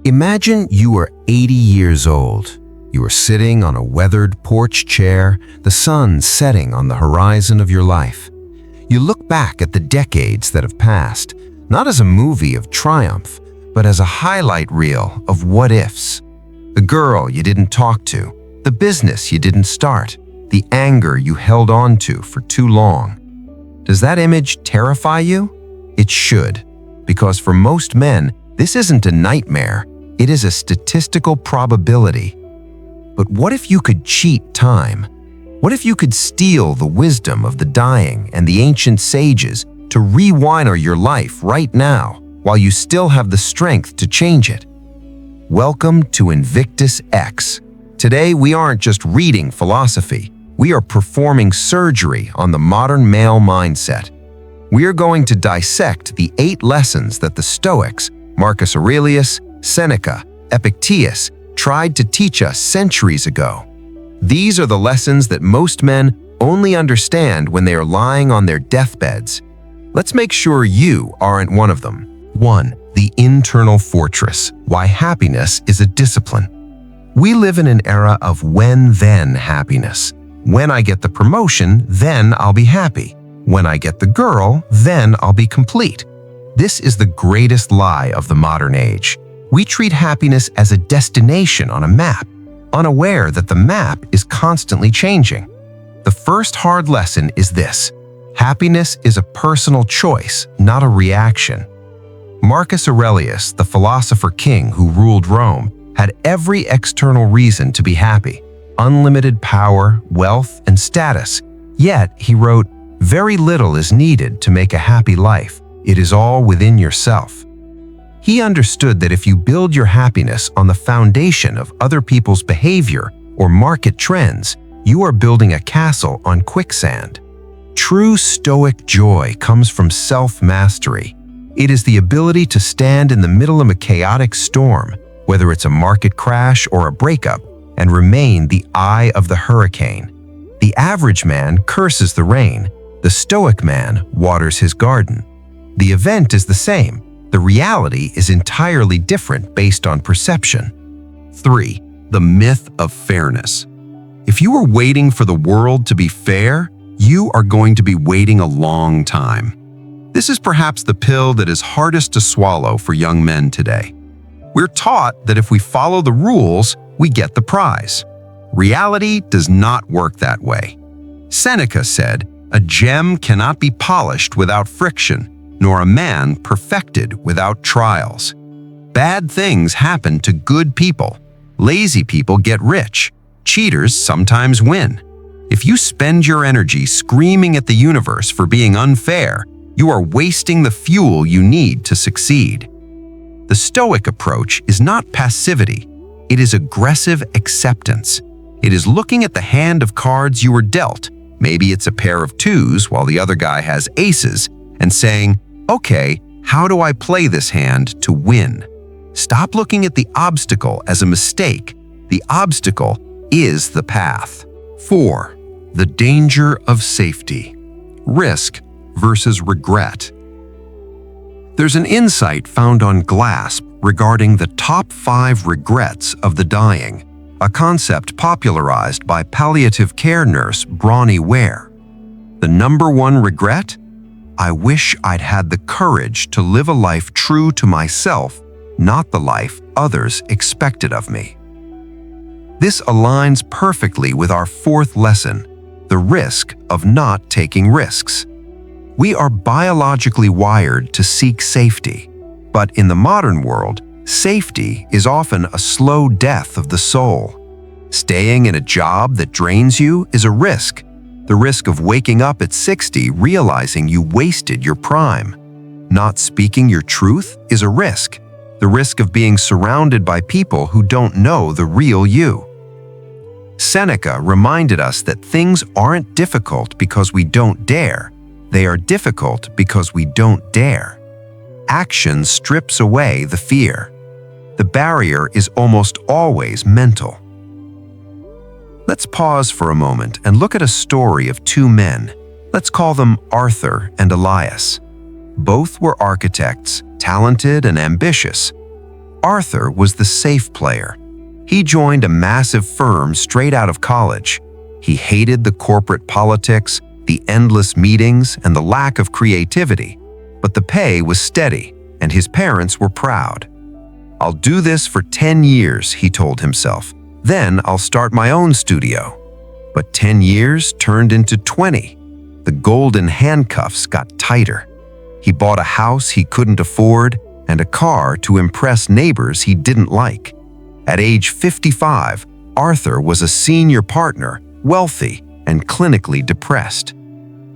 Imagine you are 80 years old. You are sitting on a weathered porch chair, the sun setting on the horizon of your life. You look back at the decades that have passed, not as a movie of triumph, but as a highlight reel of what-ifs. The girl you didn't talk to, the business you didn't start, the anger you held on to for too long. Does that image terrify you? It should, because for most men, this isn't a nightmare, it is a statistical probability. But what if you could cheat time? What if you could steal the wisdom of the dying and the ancient sages to rewind your life right now, while you still have the strength to change it? Welcome to INVICTUS X. Today, we aren't just reading philosophy, we are performing surgery on the modern male mindset. We are going to dissect the 8 lessons that the Stoics, Marcus Aurelius, Seneca, Epictetus, tried to teach us centuries ago. These are the lessons that most men only understand when they are lying on their deathbeds. Let's make sure you aren't one of them. 1. The internal fortress. Why happiness is a discipline. We live in an era of when-then happiness. When I get the promotion, then I'll be happy. When I get the girl, then I'll be complete. This is the greatest lie of the modern age. We treat happiness as a destination on a map, unaware that the map is constantly changing. The first hard lesson is this: happiness is a personal choice, not a reaction. Marcus Aurelius, the philosopher king who ruled Rome, had every external reason to be happy: unlimited power, wealth, and status. Yet, he wrote, "Very little is needed to make a happy life. It is all within yourself." He understood that if you build your happiness on the foundation of other people's behavior or market trends, you are building a castle on quicksand. True Stoic joy comes from self-mastery. It is the ability to stand in the middle of a chaotic storm, whether it's a market crash or a breakup, and remain the eye of the hurricane. The average man curses the rain. The Stoic man waters his garden. The event is the same. The reality is entirely different based on perception. 3. The myth of fairness. If you are waiting for the world to be fair, you are going to be waiting a long time. This is perhaps the pill that is hardest to swallow for young men today. We're taught that if we follow the rules, we get the prize. Reality does not work that way. Seneca said, "A gem cannot be polished without friction, nor a man perfected without trials." Bad things happen to good people. Lazy people get rich. Cheaters sometimes win. If you spend your energy screaming at the universe for being unfair, you are wasting the fuel you need to succeed. The Stoic approach is not passivity. It is aggressive acceptance. It is looking at the hand of cards you were dealt. Maybe it's a pair of 2s while the other guy has aces, and saying, "Okay, how do I play this hand to win?" Stop looking at the obstacle as a mistake. The obstacle is the path. 4. The danger of safety. Risk versus regret. There's an insight found on Glass regarding the top 5 regrets of the dying, a concept popularized by palliative care nurse Bronnie Ware. The number 1 regret? I wish I'd had the courage to live a life true to myself, not the life others expected of me. This aligns perfectly with our 4th lesson, the risk of not taking risks. We are biologically wired to seek safety, but in the modern world, safety is often a slow death of the soul. Staying in a job that drains you is a risk. The risk of waking up at 60 realizing you wasted your prime. Not speaking your truth is a risk. The risk of being surrounded by people who don't know the real you. Seneca reminded us that things aren't difficult because we don't dare. They are difficult because we don't dare. Action strips away the fear. The barrier is almost always mental. Let's pause for a moment and look at a story of 2 men. Let's call them Arthur and Elias. Both were architects, talented and ambitious. Arthur was the safe player. He joined a massive firm straight out of college. He hated the corporate politics, the endless meetings, and the lack of creativity. But the pay was steady, and his parents were proud. "I'll do this for 10 years, he told himself. "Then I'll start my own studio." But 10 years turned into 20. The golden handcuffs got tighter. He bought a house he couldn't afford and a car to impress neighbors he didn't like. At age 55, Arthur was a senior partner, wealthy, and clinically depressed.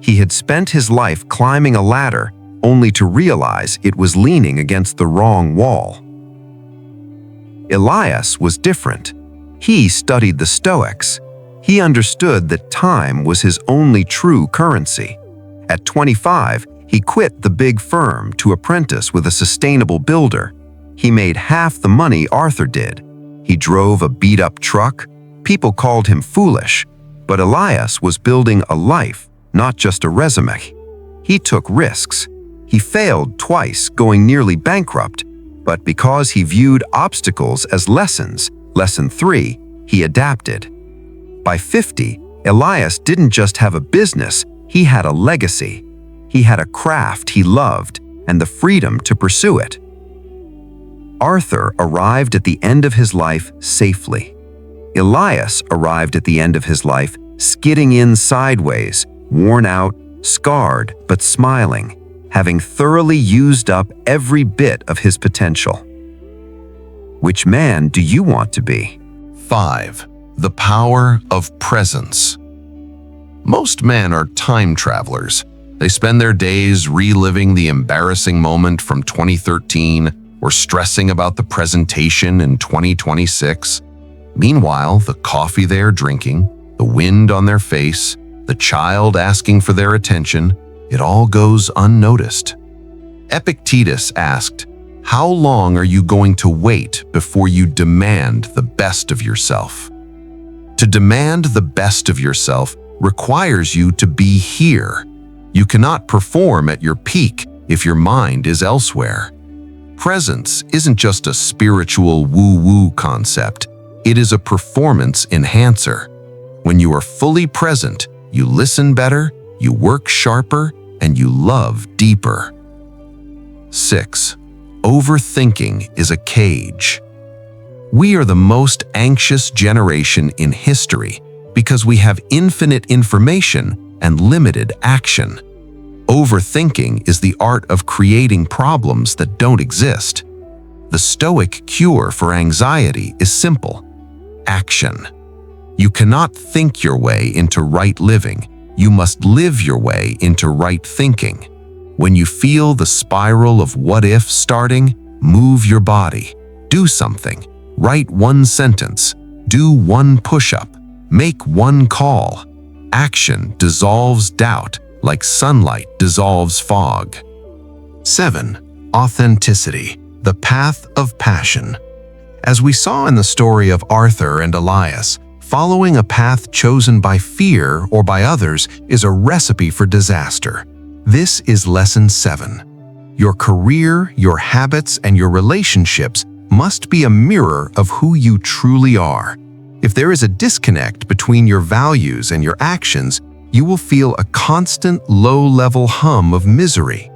He had spent his life climbing a ladder only to realize it was leaning against the wrong wall. Elias was different. He studied the Stoics. He understood that time was his only true currency. At 25, he quit the big firm to apprentice with a sustainable builder. He made half the money Arthur did. He drove a beat-up truck. People called him foolish, but Elias was building a life, not just a resume. He took risks. He failed twice, going nearly bankrupt, but because he viewed obstacles as lessons, lesson 3, he adapted. By 50, Elias didn't just have a business, he had a legacy. He had a craft he loved and the freedom to pursue it. Arthur arrived at the end of his life safely. Elias arrived at the end of his life skidding in sideways, worn out, scarred, but smiling, having thoroughly used up every bit of his potential. Which man do you want to be? 5. The power of presence. Most men are time travelers. They spend their days reliving the embarrassing moment from 2013 or stressing about the presentation in 2026. Meanwhile, the coffee they are drinking, the wind on their face, the child asking for their attention, it all goes unnoticed. Epictetus asked, "How long are you going to wait before you demand the best of yourself?" To demand the best of yourself requires you to be here. You cannot perform at your peak if your mind is elsewhere. Presence isn't just a spiritual woo-woo concept. It is a performance enhancer. When you are fully present, you listen better, you work sharper, and you love deeper. 6. Overthinking is a cage. We are the most anxious generation in history because we have infinite information and limited action. Overthinking is the art of creating problems that don't exist. The Stoic cure for anxiety is simple: action. You cannot think your way into right living. You must live your way into right thinking. When you feel the spiral of what if starting, move your body. Do something. Write one sentence. Do one push-up. Make one call. Action dissolves doubt like sunlight dissolves fog. 7. Authenticity, the path of passion. As we saw in the story of Arthur and Elias, following a path chosen by fear or by others is a recipe for disaster. This is lesson 7. Your career, your habits, and your relationships must be a mirror of who you truly are. If there is a disconnect between your values and your actions, you will feel a constant low-level hum of misery.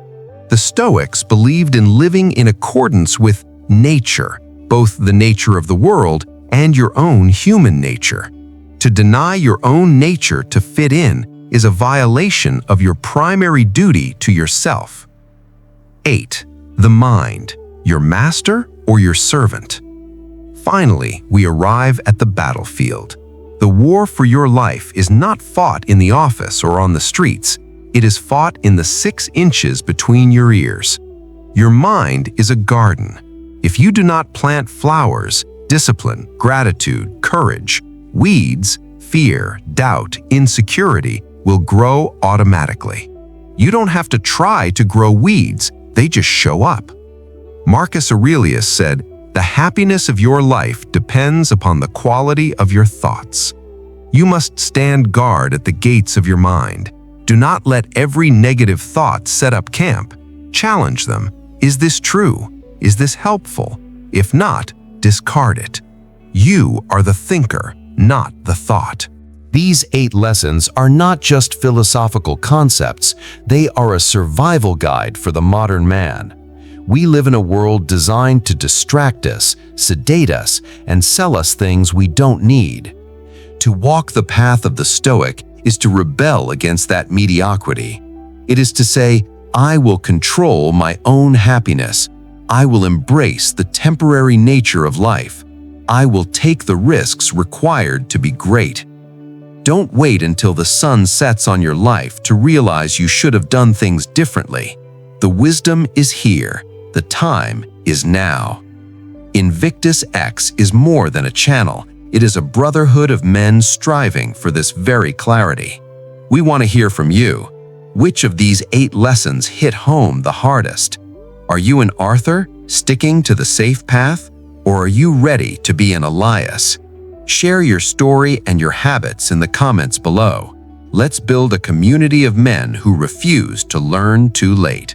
The Stoics believed in living in accordance with nature, both the nature of the world and your own human nature. To deny your own nature to fit in is a violation of your primary duty to yourself. 8. The mind, your master or your servant. Finally, we arrive at the battlefield. The war for your life is not fought in the office or on the streets. It is fought in the 6 inches between your ears. Your mind is a garden. If you do not plant flowers, discipline, gratitude, courage, weeds, fear, doubt, insecurity will grow automatically. You don't have to try to grow weeds, they just show up. Marcus Aurelius said, "The happiness of your life depends upon the quality of your thoughts." You must stand guard at the gates of your mind. Do not let every negative thought set up camp. Challenge them. Is this true? Is this helpful? If not, discard it. You are the thinker, not the thought. These 8 lessons are not just philosophical concepts, they are a survival guide for the modern man. We live in a world designed to distract us, sedate us, and sell us things we don't need. To walk the path of the Stoic is to rebel against that mediocrity. It is to say, I will control my own happiness. I will embrace the temporary nature of life. I will take the risks required to be great. Don't wait until the sun sets on your life to realize you should have done things differently. The wisdom is here. The time is now. INVICTUS X is more than a channel. It is a brotherhood of men striving for this very clarity. We want to hear from you. Which of these 8 lessons hit home the hardest? Are you an Arthur, sticking to the safe path? Or are you ready to be an Elias? Share your story and your habits in the comments below. Let's build a community of men who refuse to learn too late.